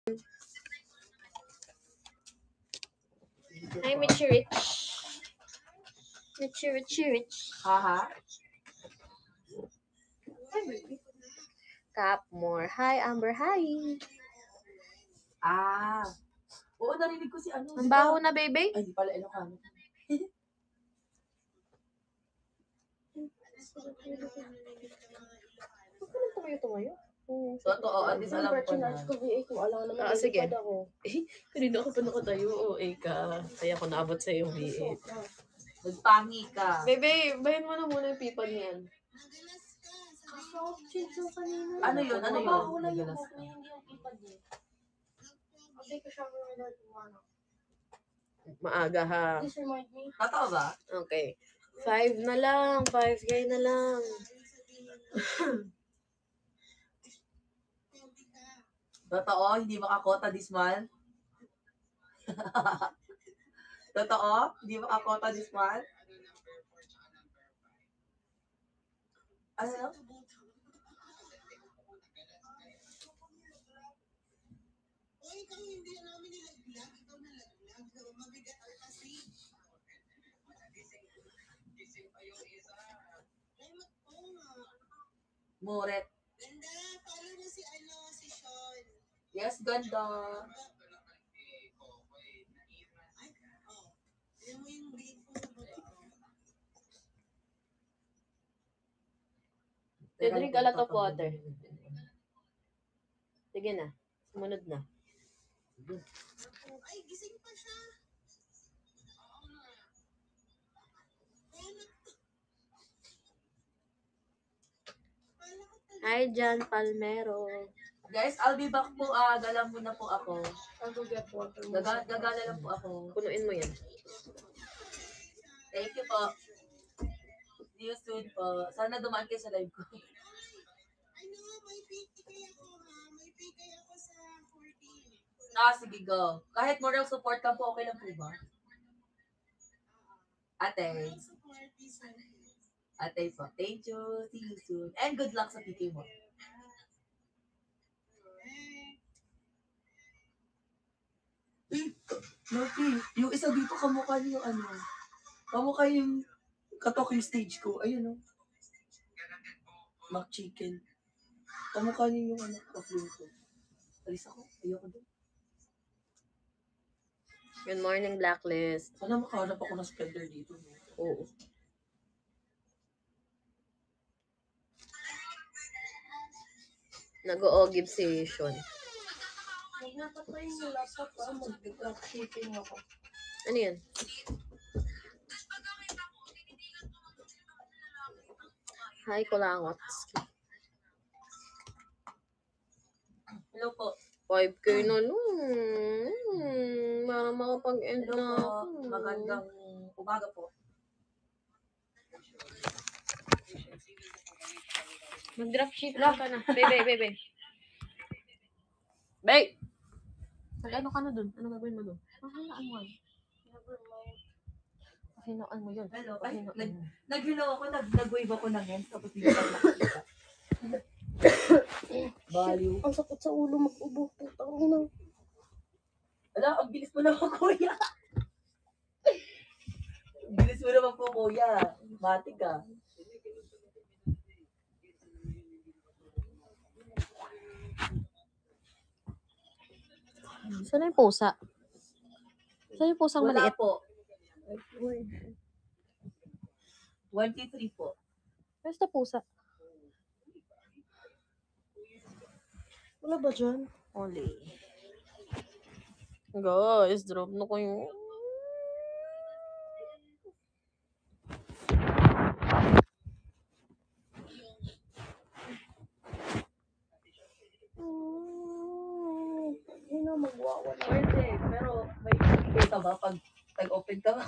Hi, Mitchy Rich. Mitchy Rich. Haha. Capmore. Hi, Amber. Hi. Ah. Oo, narinig ko si ano. Ang baho na, baby. Ay, di pala Ilocano. Huwag ka tumayo. Totoo, at least alam ko na. Sige. Kanina ako pa nakatayo. Kaya ako naabot sa iyong V8. Nagpangi ka. Baby, bayan mo na muna yung pipa niyan. Ano yun? Ano yun? Mabaho lang yung buhok niya, hindi yung ipad niya. Update ko siya Maaga ha. Please remind me. Totoo ba? Okay. 5 na lang. 5K na lang. Totoo? Hindi makakota this month? Totoo? Hindi makakota this month? Ano? Muret. Ganda, follow mo si Sean. Yes, ganda. Alam mo yung big po sa baba. They drink a lot of water. Sige na. Sumunod na. Ay, gising pa siya. Hi, John Palmero. Guys, I'll be back po. Gala muna po ako. I'll go get water. Gagala lang po ako. Punuin mo yan. Thank you po. See you soon po. Sana dumaan kayo sa live ko. Ano, may pay ako ha. May pay ako sa 14. Sige, go. Kahit moral support lang po, okay lang po ba? Ate. Ate po. Thank you. See you soon. And good luck sa PK mo. Lucky, yung isa dito kamukha niyo yung ano. Kamukha yung ka-talking stage ko. Ayun o. Mac chicken. Kamukha niyo yung ano, ka-film ko. Alis ako. Ayoko doon. Good morning, Blacklist. Sana makahanap ako ng spender dito. No? Oo. Nag-o-give si Sean. Magpapatay yung laptop pa. Mag-dropshipping ako. Ano yan? Hi, Kulangots. Hello po. 5K na para makapag-end Hello na po. ako. Magandang umaga po. Mag-dropship ka na. Bebe. Babe! Mag-ano ka na dun? Ano gagawin mo dun? Pahinaan mo. Never mind. Pahinaan mo yun. Hello. Ay, Pahinaan mo. nag-hello ako. Nag-wave ako ng hands. Tapos hindi ko nakakita. Baliw. Ang sakit sa ulo, mag-ubo. Putang ina. Ala, ang bilis mo naman, kuya. Ang bilis mo naman po, kuya. Matik ka. Saan yung pusa? Saan yung pusang Wala maliit? po. 23 po. Where's the pusa? Wala ba dyan? Oli. Guys, drop na ko yung... Hindi na magwawala. Pwede, pero may quota ba pag tag-open ka ba?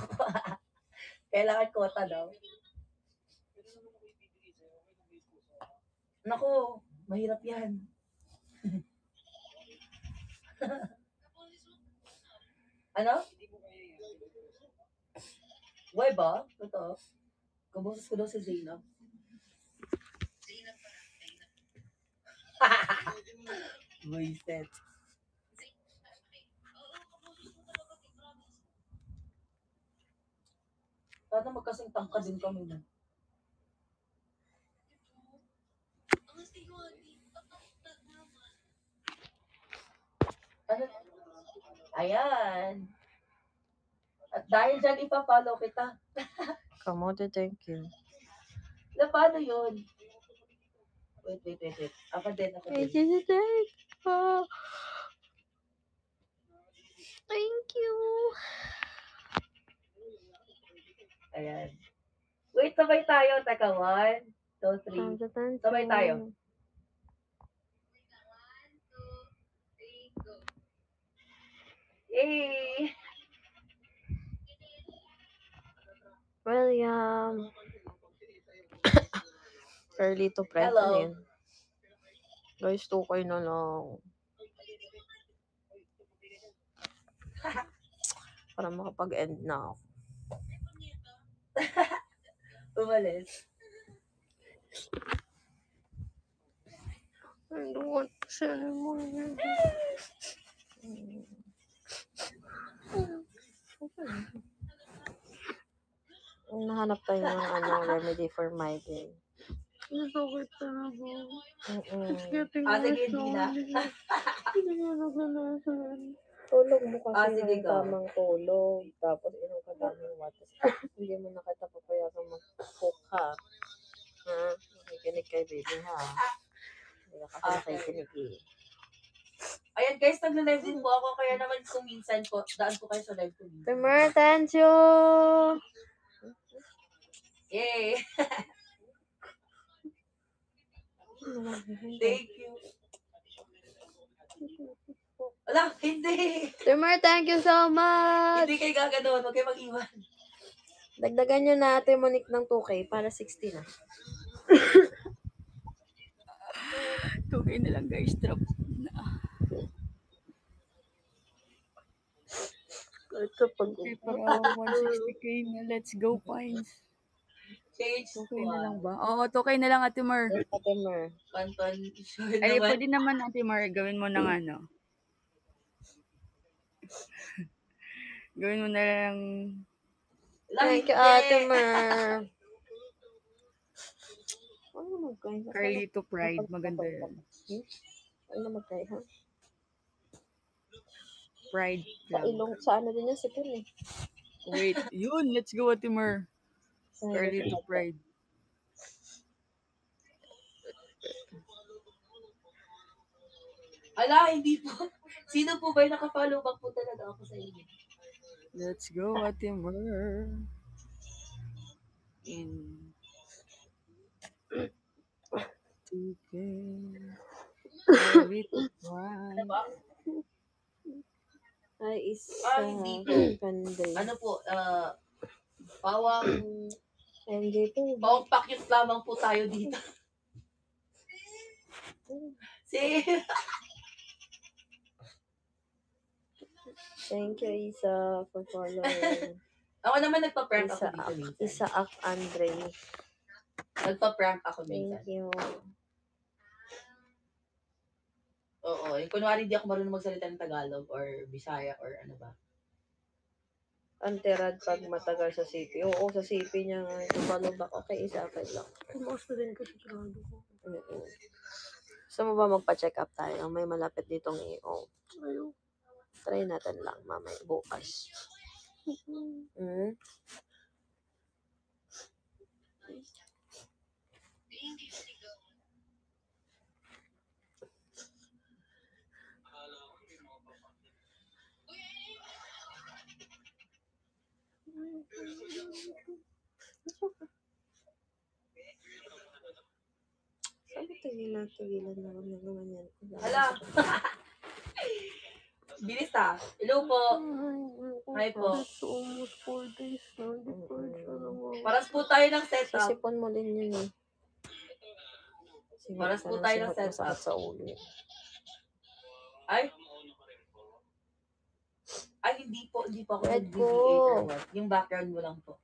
Kailangan quota daw. Naku, mahirap yan. Ano? Why ba? Totoo. Kaboses ko daw si Zainab. Wasted. Sana magkasing tangka din kami na. Ano? Ayan. At dahil dyan, ipapollow kita. Kamote, thank you. Na paano yun? Wait. Ako din. Thank you. Ayan. Wait, sabay tayo. Teka, 1, 2, 3. Sabay tayo. Yay! William. Early to prep. Hello. Ano yun? Guys, 2K na lang. Para makapag-end na ako. Umalis. I don't want to sell anymore. Nahanap tayo ng remedy for migraine. Sakit talaga. Sige, hindi na. Tulog mo kasi Sige, ng go. tamang tulog. Tapos inom ka daming water. Hindi mo na kita papayagang mag-cook ha. Ha? Nakikinig kay baby ha. Hindi ka kasi nakikinig eh. Ayan guys, nagla-live din po ako. Kaya naman kung minsan po, daan po kayo sa live ko. Temer, thank you! Yay! Thank you. Wala, hindi. Temer, thank you so much! Hindi kayo gaganoon. Huwag kayo mag-iwan. Dagdagan nyo na Ate Monique ng 2K para 60 na. 2K na lang guys, drop na. Ito pag Okay, para 160k na. Let's go, Pines. Change 2K na lang ba? Oo, 2K na lang, Ate Mar. Temer. Panton, sure Ay, naman. pwede naman, Ate Mar, gawin mo ng ano. Gawin mo na lang. Thank you, Ate Mer. Ano magkain? Carlito Pride, maganda yun. Ano magkain, ha? Pride Sa Club. ilong, sa ano din yan, sipon eh. Wait, yun, let's go, Ate Mar. Carlito Pride. Ala, hindi po. Sino po ba yung nakafollow back po talaga ako sa inyo? Let's go, Ate Mar. In 2K. Carlito Pride. Ay, hindi po. Panday. Ano po, pawang MJ po. pakyut lamang po tayo dito. Thank you, Isa, for following. Ako naman nagpa-prank ako dito minsan. Isaac Andre. Nagpa-prank ako minsan. Thank you. Oo, kunwari hindi ako marunong magsalita ng Tagalog or Bisaya or ano ba. Anterad pag matagal sa CP. Oo, sa CP niya nga. Follow back. Okay, isa okay lang. Kumas na din kasi grado ko. Gusto mo ba magpa-check up tayo? May malapit ditong EO. Ayaw. Try natin lang mamaya bukas. Sabi tigilan na naman yan. Hala! Bilis ah. Hello po. Hi po. Almost 4 days na. Paras po tayo ng setup. Sisipon mo din yun eh. Paras po tayo ng setup. Masakit sa ulo. Ay, hindi po ako Red nag-DVA ko. or what. Yung background mo lang po.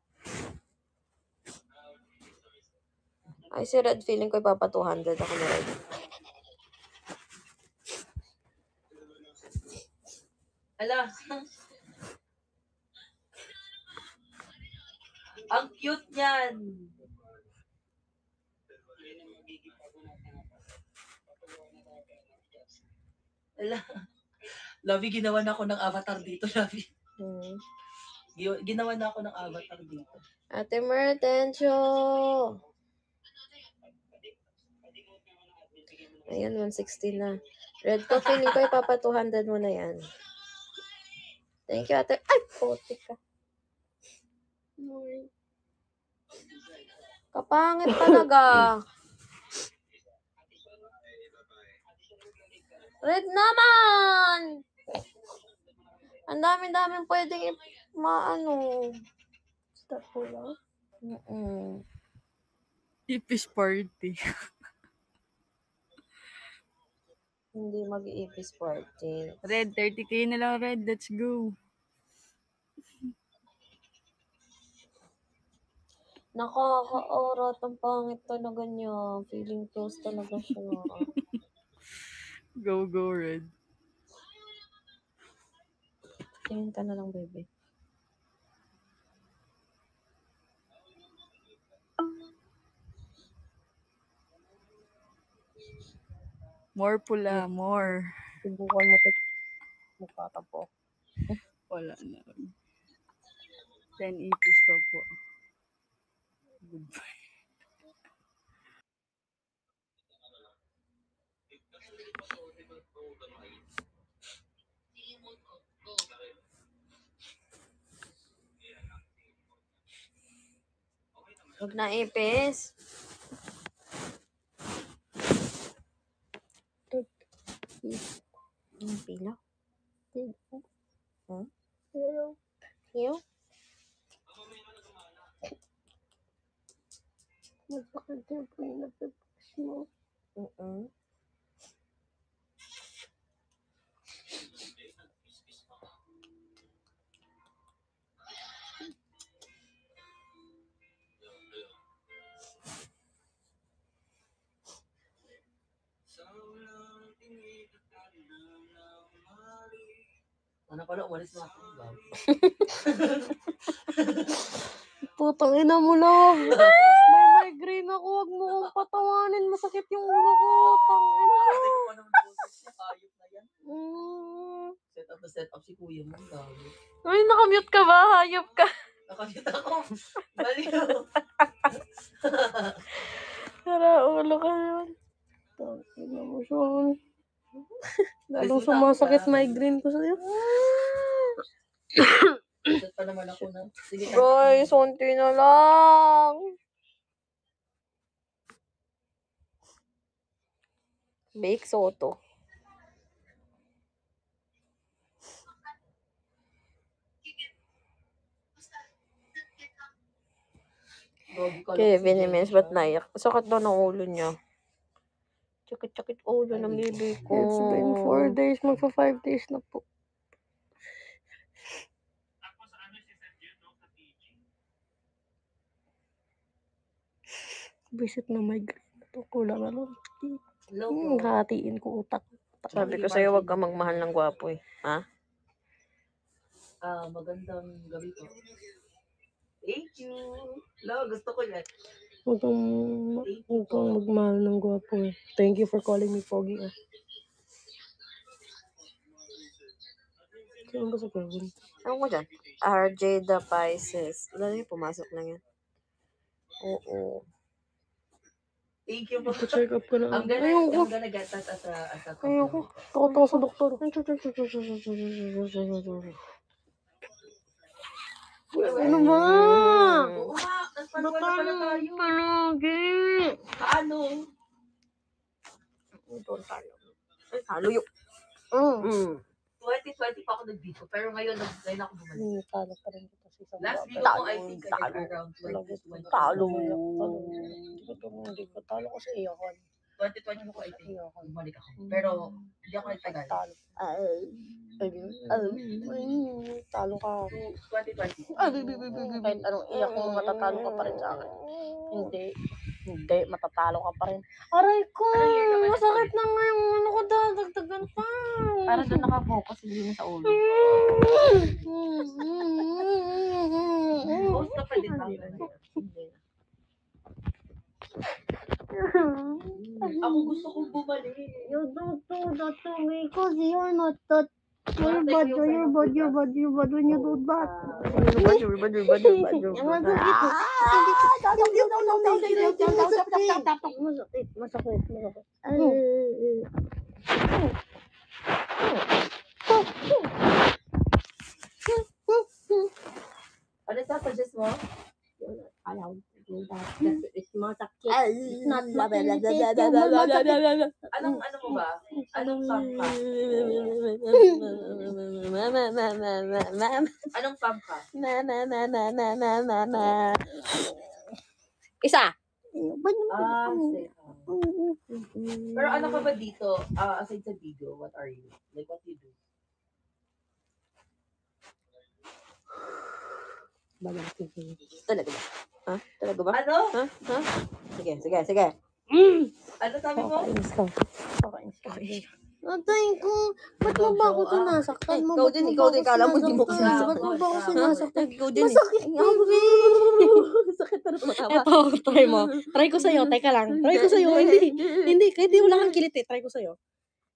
Ay, si Red, feeling ko ipapa 200 ako na Red. Ala. Ang cute niyan. Ala. Lovey, ginawa na ako ng avatar dito, Lovey. Hmm. Ginawa na ako ng avatar dito. Ate Mertencio! Ayan, 160 na. Red ko, feeling ko ipapa 200 mo na yan. Thank you, ate. Ay, puti ka. Kapangit talaga. Red naman! Ang dami-daming pwedeng maano. Stop po lang. Ipis party. Hindi mag-iipis party. Red, 30k na lang, Red. Let's go. Nakaka-orat ang pangit talaga niya. Feeling close talaga siya. Go, go, Red. Tingin ka na lang, baby. More pula, more. Subukan mo ito. Mukha ka po. Wala na. 10 ipis pa po. Goodbye. Huwag na ipis. Ang pila. Huh? Iyo? Magpakadya po yung napipas mo. Ano pala, umalis na ako. Putang ina mo lang. May migraine ako. Huwag mo kong patawanin. Masakit yung ulo ko. Tangina mo. Hindi ko pa naman boses niya. Hayop na yan. Set up si kuya mo. Dami. Ay, nakamute ka ba? Hayop ka. Nakamute ako. Baliw. Tara, ulo ka yun. Tangina mo siya. Lalong sumasakit migraine ko sa'yo. Set pa naman ako na. Sige, Guys, unti na lang. Bake soto. Kevin Jimenez, ba't naiyak? Sakit daw ng ulo niya. Sakit-sakit ulo ng baby ko. It's been 4 days, magpa 5 days na po. Visit na migraine na to. Kulang na lang. Hatiin ko utak. Sabi ko sa'yo, huwag ka magmahal ng gwapo eh. Ha? Magandang gabi po. Thank you. No, gusto ko yan. Huwag kang magmahal ng gwapo eh. Thank you for calling me Pogi ah. Saan ba sa Kevin? Ano ko dyan? RJ the Pisces. Wala na pumasok lang yan. Oo. Thank you po. Check up ka na. I'm gonna get that as a Ayoko. Takot ako sa doktor. Ano ba? Oo nga. Nagpanuwa na pala tayo. Palagi. Paano? Doon tayo. Ay, talo yun. 2020 pa ako nag-video. Pero ngayon ako bumalik. Talo pa rin kita sa isang Last video ko, I think I did around 2020. Talo. Hindi ko talo kasi iyakan. 2020 ko, I think, bumalik ako. Pero, hindi ako nagtagal. Talo. Talo ka. 2020. Kahit anong iyak mo, matatalo ka pa rin sa akin. Hindi, matatalo ka pa rin. Aray ko, masakit na nga yung ano ko dagdagan pa. Para doon nakapokus, hindi na sa ulo. Post ka pa din ba? Hindi na. Ako gusto kong bumalik. You don't do that to me because you're not that. You're bad when you do that. Masakit. Ano sa-suggest mo? Ayaw. It's masakit. It's not masakit. Ano mo ba? Anong fam ka? Anong fam ka? Isa. Sige. Pero ano ka ba dito? Aside sa video, what are you? Like, what you do? Talaga ba? Ha? Talaga ba? Ano? Ha? Ha? Sige. Ano sabi mo? Atay ko, ba't mo ba ako sinasaktan mo? Ikaw din, kala mo di mo ako Ba't mo ba ako sinasaktan? Ikaw din. Masakit, baby! Sakit na naman. Eto, try mo. Try ko sa'yo, teka lang. Try ko sa'yo, hindi, kahit di wala kang kilit eh, try ko sa'yo.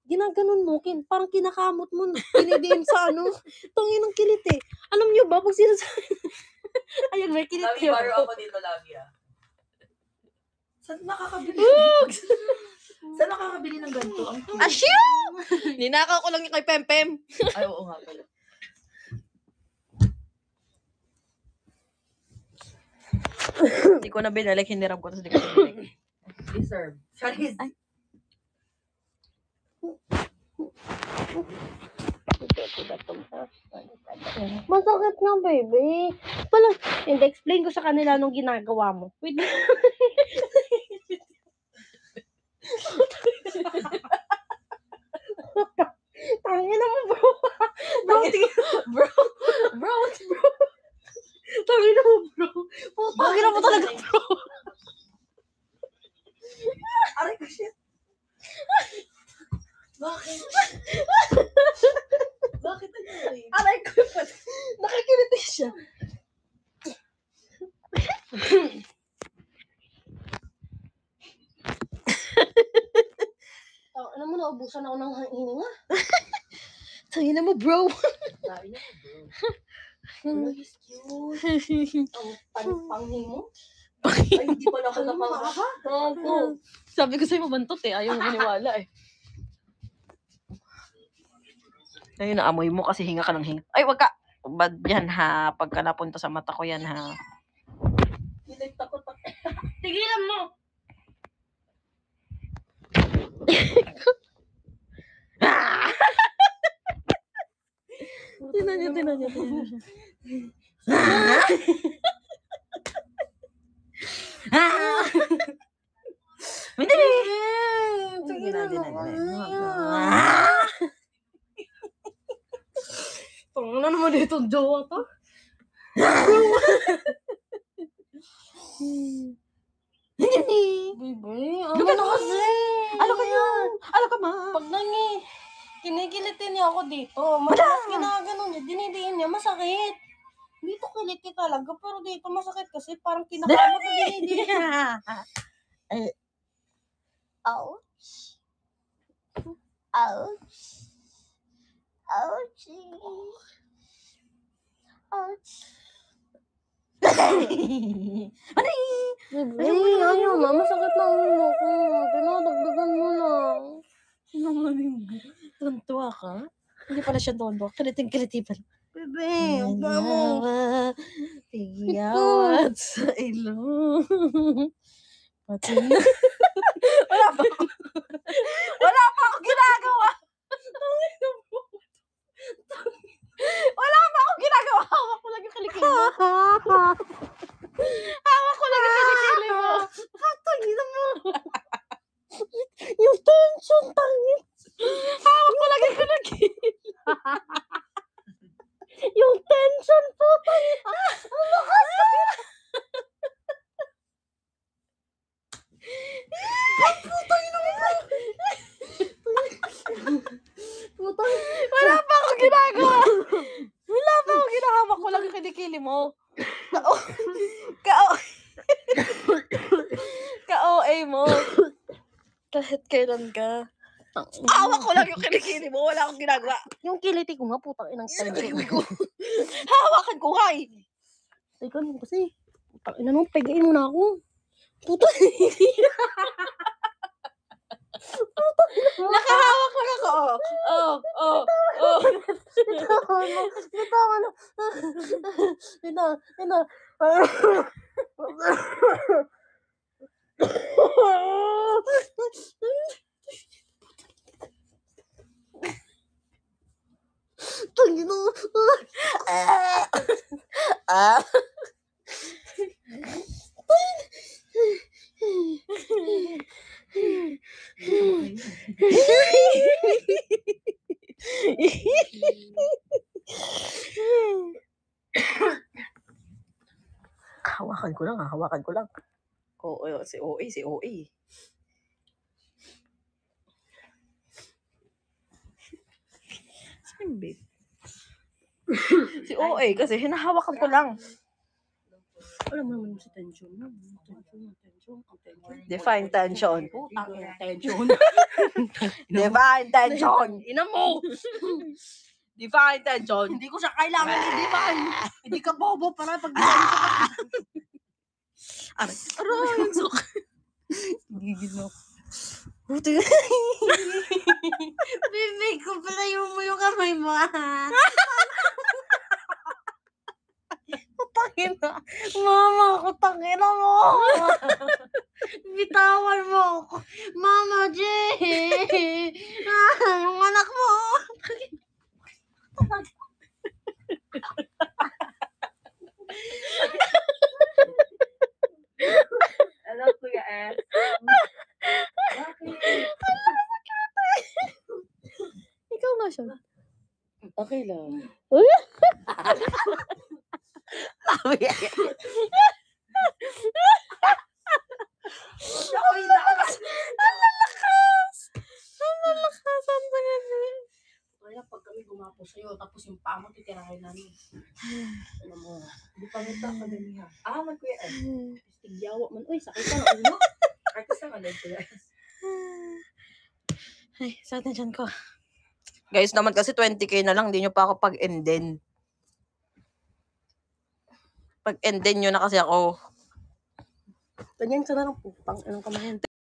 Ginaganon mo, parang kinakamot mo, pinidiin sa ano, tangin ng kilit eh. Alam niyo ba, pag sinasabi, ayun, may kilit Labi, kayo. baro ako dito, Labi, Saan nakakabili? Saan nakakabili ng ganito? Ang cute. Asyo! Ninakaw ko lang yung kay Pempem. Ay, oo nga pala. Hindi ko na binalik, hiniram ko, tapos hindi ko na binalik. Deserve. Charis. Masakit na, baby. Wala, hindi, explain ko sa kanila nung ginagawa mo. Wait, tangin na mo, bro. Bro, Tangin na mo, bro. Tangin na mo talaga, bro. Aray ko, shit. Bakit? Bakit nangyari? Aray ko pa. Nakakiliti siya. Alam mo, naubusan ako ng hininga. tangin na mo, bro. Sabi niya, bro. Ano, He's cute. Ang panghi mo. Ay, hindi pala ako nakaka. Sabi ko sa'yo, mabantot eh. Ayaw mo maniwala eh. Ayun, naamoy mo kasi hinga ka ng hinga. Ay, wag ka. Bad yan ha. Pagka napunta sa mata ko yan ha. Hindi, takot. Tigilan mo. Tinan niyo. Ano naman dito, jowa to? Baby, ano na kasi? Ano kaya? Ano ka ma? Pag kinikilitin niya ako dito, madalas ginaganon niya, dinidiin niya, masakit. Dito kiliti talaga, pero dito masakit kasi parang kinakamot na dinidiin. Ouch. Ouch. Ouchie. Ouch. Baby, ayaw ma, masakit lang mo ko. Dinadagdagan mo lang. Tuntua ka? Hindi pala siya tuntua. Kiliting-kiliti pala. Bebe, ang mo. Tigawat sa ilong. Pati na. Wala pa ako ginagawa. Wala pa ako ginagawa. Hawak ko lang yung kilikili mo. Hawak ko lang yung kilikili mo. Tangin mo. Yung tension, tangin. Hawak ko lang yung kilikili. Yung tension po, tangin. Ang lakas. Putang Dyan ka. Hawak ko lang yung kilikili mo. Wala akong ginagawa. Yung kiliti ko nga, putang inang tension ko. Hawakan ko nga eh. Teka lang kasi. Putang ina mo, pegain mo na ako. Putang Nakahawak ko lang ako. Oh. Bitawan mo. Ina. Tangina. Hawakan ko lang. Oo, si OA. Saan, babe? Si OA kasi hinahawakan ko lang. Alam mo naman sa tension na. Tension. Define tension. Putang ina, tension. Divine tension. Ina mo! Divine tension. Hindi ko siya kailangan i-define. Hindi ka bobo para pag-define sa Aray, ang sok. Gigil mo. Bibig ko, palayo mo yung kamay mo. Tangina. Mama ko, tangina mo. Bitawan mo ako. Mama J. Yung anak mo. Alam ko yan. Ikaw nga siya. Okay lang. Kaya pag kami gumapo sa'yo, tapos yung pamo titirahin namin. Alam mo, Hindi pa nita ka ganihan. Kuya Ed. tigyawa man. Uy, sakit ka na ulo. Artist ang ano, Kuya Ed. Ay, sakit na dyan ko. Guys, naman kasi 20k na lang, hindi nyo pa ako pag-enden. Pag-enden nyo na kasi ako. Ganyan ka na lang pupang. Anong kamayan?